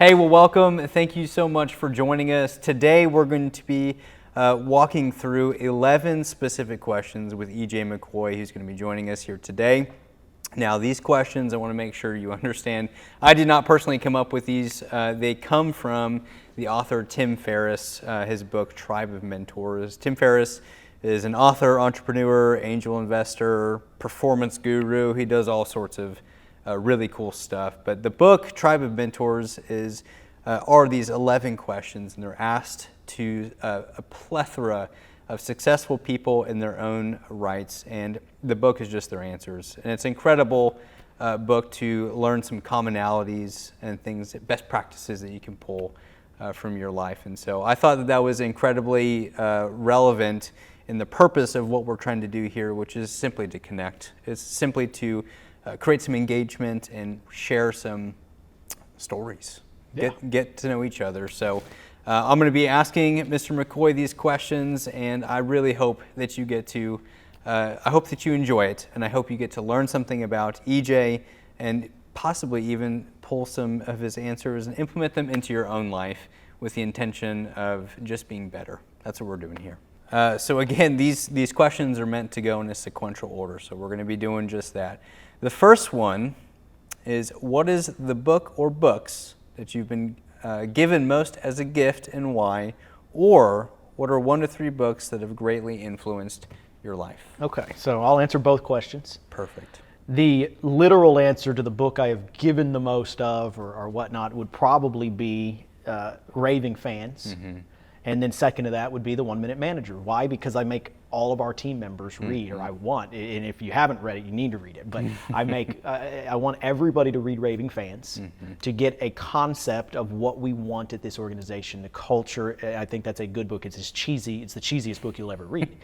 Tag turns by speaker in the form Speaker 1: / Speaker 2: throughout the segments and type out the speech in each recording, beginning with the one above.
Speaker 1: Hey, well, welcome. Thank you so much for joining us. Today, we're going to be walking through 11 specific questions with EJ McCoy, who's going to be joining us here today. Now, these questions, I want to make sure you understand, I did not personally come up with these. They come from the author Tim Ferriss, his book, Tribe of Mentors. Tim Ferriss is an author, entrepreneur, angel investor, performance guru. He does all sorts of really cool stuff. But the book, Tribe of Mentors, are these 11 questions, and they're asked to a plethora of successful people in their own rights, and the book is just their answers. And it's an incredible book to learn some commonalities and things, best practices that you can pull from your life. And so I thought that was incredibly relevant in the purpose of what we're trying to do here, which is simply to connect. It's simply to create some engagement and share some stories, get to know each other. So I'm going to be asking Mr. McCoy these questions, and I really hope that you get to, I hope that you enjoy it, and I hope you get to learn something about EJ and possibly even pull some of his answers and implement them into your own life with the intention of just being better. That's what we're doing here. So again, these questions are meant to go in a sequential order, so we're going to be doing just that. The first one is, what is the book or books that you've been given most as a gift and why? Or what are 1 to 3 books that have greatly influenced your life?
Speaker 2: Okay, so I'll answer both questions.
Speaker 1: Perfect.
Speaker 2: The literal answer to the book I have given the most of or whatnot would probably be Raving Fans. Mm-hmm. And then second to that would be The 1 Minute Manager. Why? Because I make all of our team members read, or I want, and if you haven't read it, you need to read it. But I want everybody to read Raving Fans to get a concept of what we want at this organization, the culture. I think that's a good book. It's the cheesiest book you'll ever read,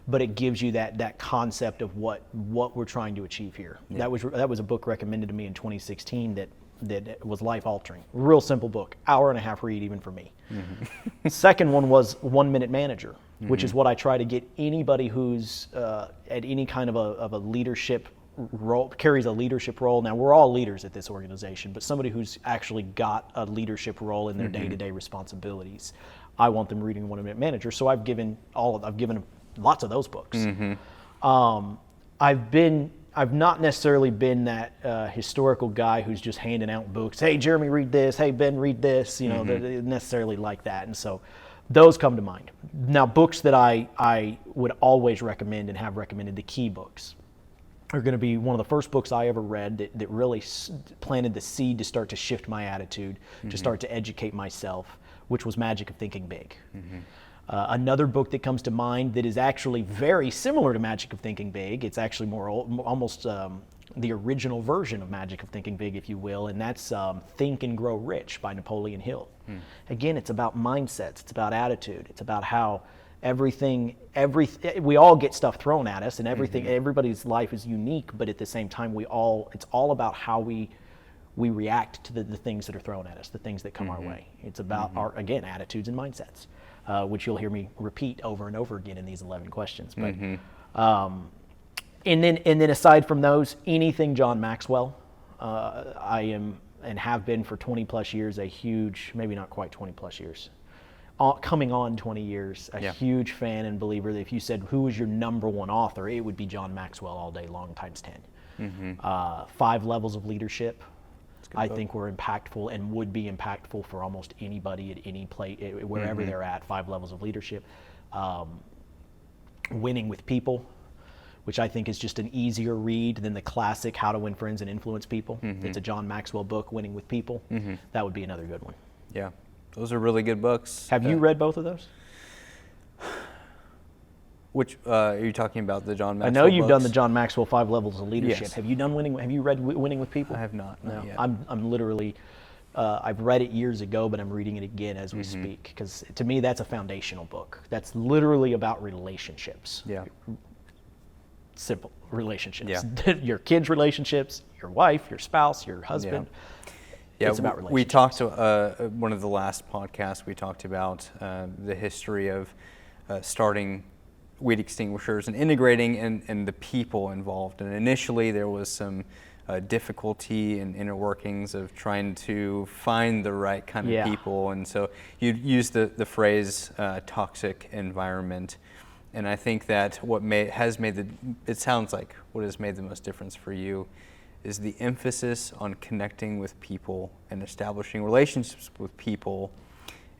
Speaker 2: but it gives you that concept of what we're trying to achieve here. Yeah. That was a book recommended to me in 2016 that was life-altering. Real simple book, hour-and-a-half read even for me. Mm-hmm. Second one was 1 Minute Manager, which is what I try to get anybody who's at any kind of a leadership role, carries a leadership role. Now, we're all leaders at this organization, but somebody who's actually got a leadership role in their day-to-day responsibilities. I want them reading 1 Minute Manager, so I've given lots of those books. Mm-hmm. I've not necessarily been that historical guy who's just handing out books. Hey, Jeremy, read this. Hey, Ben, read this. You know, they're necessarily like that. And so those come to mind. Now, books that I would always recommend and have recommended, the key books, are going to be one of the first books I ever read that really planted the seed to start to shift my attitude, to start to educate myself, which was Magic of Thinking Big. Mm-hmm. Another book that comes to mind that is actually very similar to Magic of Thinking Big, it's actually almost the original version of Magic of Thinking Big, if you will, and that's Think and Grow Rich by Napoleon Hill. Again, it's about mindsets, it's about attitude, it's about how we all get stuff thrown at us, and everybody's life is unique, but at the same time, it's all about how we react to the things that are thrown at us, the things that come our way. It's about our, again, attitudes and mindsets. Which you'll hear me repeat over and over again in these 11 questions. But and then aside from those, anything John Maxwell, I am and have been for 20 plus years a huge, maybe not quite 20 plus years, coming on 20 years, huge fan and believer that if you said who was your number one author, it would be John Maxwell all day long times 10. 5 Levels of Leadership. I think we're impactful and would be impactful for almost anybody at any place, wherever they're at. 5 Levels of Leadership. Winning with People, which I think is just an easier read than the classic How to Win Friends and Influence People. It's a John Maxwell book, Winning with People. That would be another good one.
Speaker 1: Yeah, those are really good books.
Speaker 2: Have you read both of those?
Speaker 1: Which are you talking about, the John Maxwell
Speaker 2: I know you've
Speaker 1: books?
Speaker 2: done the John Maxwell 5 Levels of Leadership.
Speaker 1: Yes.
Speaker 2: Have you done Have you read Winning with People?
Speaker 1: I have not.
Speaker 2: No,
Speaker 1: yet.
Speaker 2: I'm literally. I've read it years ago, but I'm reading it again as we speak, because to me that's a foundational book. That's literally about relationships.
Speaker 1: Yeah.
Speaker 2: Simple relationships.
Speaker 1: Yeah.
Speaker 2: Your kids' relationships, your wife, your spouse, your husband.
Speaker 1: Yeah,
Speaker 2: it's about relationships.
Speaker 1: We talked to one of the last podcasts. We talked about the history of starting weed extinguishers and integrating and the people involved. And initially there was some difficulty and inner workings of trying to find the right kind of people. And so you use the phrase toxic environment. And I think that it sounds like what has made the most difference for you is the emphasis on connecting with people and establishing relationships with people.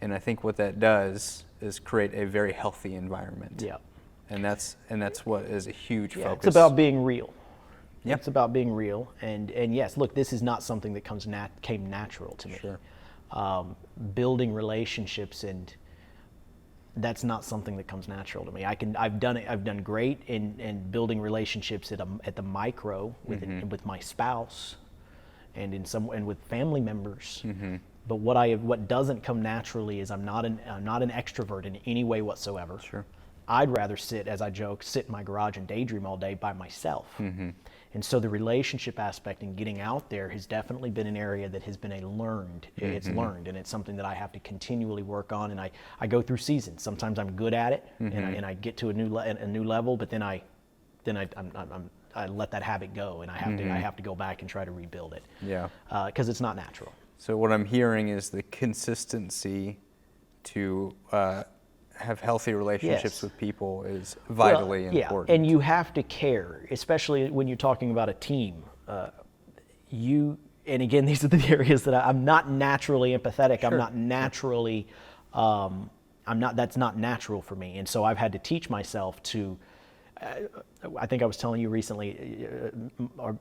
Speaker 1: And I think what that does is create a very healthy environment.
Speaker 2: Yeah.
Speaker 1: And that's what is a huge focus.
Speaker 2: It's about being real.
Speaker 1: Yep.
Speaker 2: It's about being real. And yes, look, this is not something that came natural to me.
Speaker 1: Sure.
Speaker 2: Building relationships, and that's not something that comes natural to me. I've done great in building relationships at the micro with my spouse and with family members. But what doesn't come naturally is I'm not an extrovert in any way whatsoever.
Speaker 1: Sure.
Speaker 2: I'd rather sit in my garage and daydream all day by myself. And so the relationship aspect and getting out there has definitely been an area that has been it's learned, and it's something that I have to continually work on. And I go through seasons. Sometimes I'm good at it, and I get to a new level, but then I let that habit go, and I have to go back and try to rebuild it.
Speaker 1: Yeah.
Speaker 2: Because it's not natural.
Speaker 1: So what I'm hearing is the consistency to have healthy relationships with people is vitally important.
Speaker 2: And you have to care, especially when you're talking about a team. And again, these are the areas that I'm not naturally empathetic.
Speaker 1: Sure.
Speaker 2: I'm not naturally, that's not natural for me. And so I've had to teach myself to, I think I was telling you recently,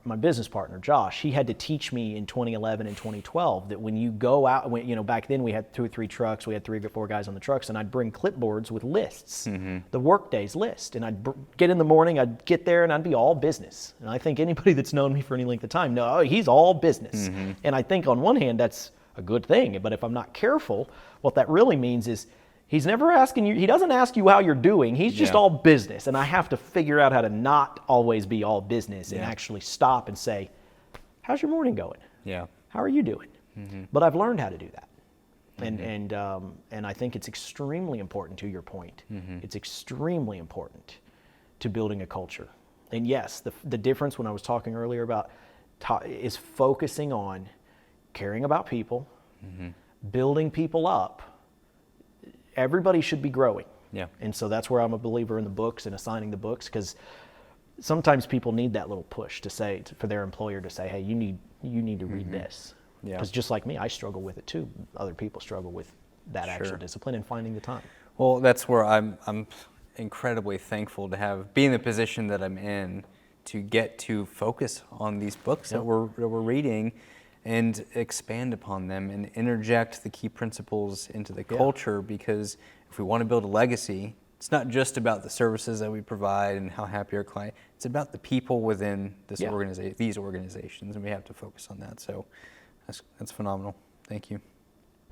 Speaker 2: my business partner, Josh, he had to teach me in 2011 and 2012 that when you go out, back then we had 2 or 3 trucks, we had 3 or 4 guys on the trucks, and I'd bring clipboards with lists, the workday's list. And I'd get in the morning, I'd get there, and I'd be all business. And I think anybody that's known me for any length of time, he's all business. And I think on one hand, that's a good thing. But if I'm not careful, what that really means is, he's never asking you, he doesn't ask you how you're doing, he's just all business. And I have to figure out how to not always be all business and actually stop and say, how's your morning going?
Speaker 1: Yeah.
Speaker 2: How are you doing? But I've learned how to do that. And I think it's extremely important, to your point. It's extremely important to building a culture. And yes, the difference when I was talking earlier about is focusing on caring about people, building people up. Everybody should be growing.
Speaker 1: Yeah.
Speaker 2: And so that's where I'm a believer in the books and assigning the books, because sometimes people need that little push for their employer to say, hey, you need to read this. Because just like me, I struggle with it too. Other people struggle with that actual discipline and finding the time.
Speaker 1: Well, that's where I'm incredibly thankful to be in the position that I'm in, to get to focus on these books that we're reading and expand upon them and interject the key principles into the culture. Because if we want to build a legacy, it's not just about the services that we provide and how happy our client, it's about the people within these organizations, and we have to focus on that. So that's phenomenal. Thank you.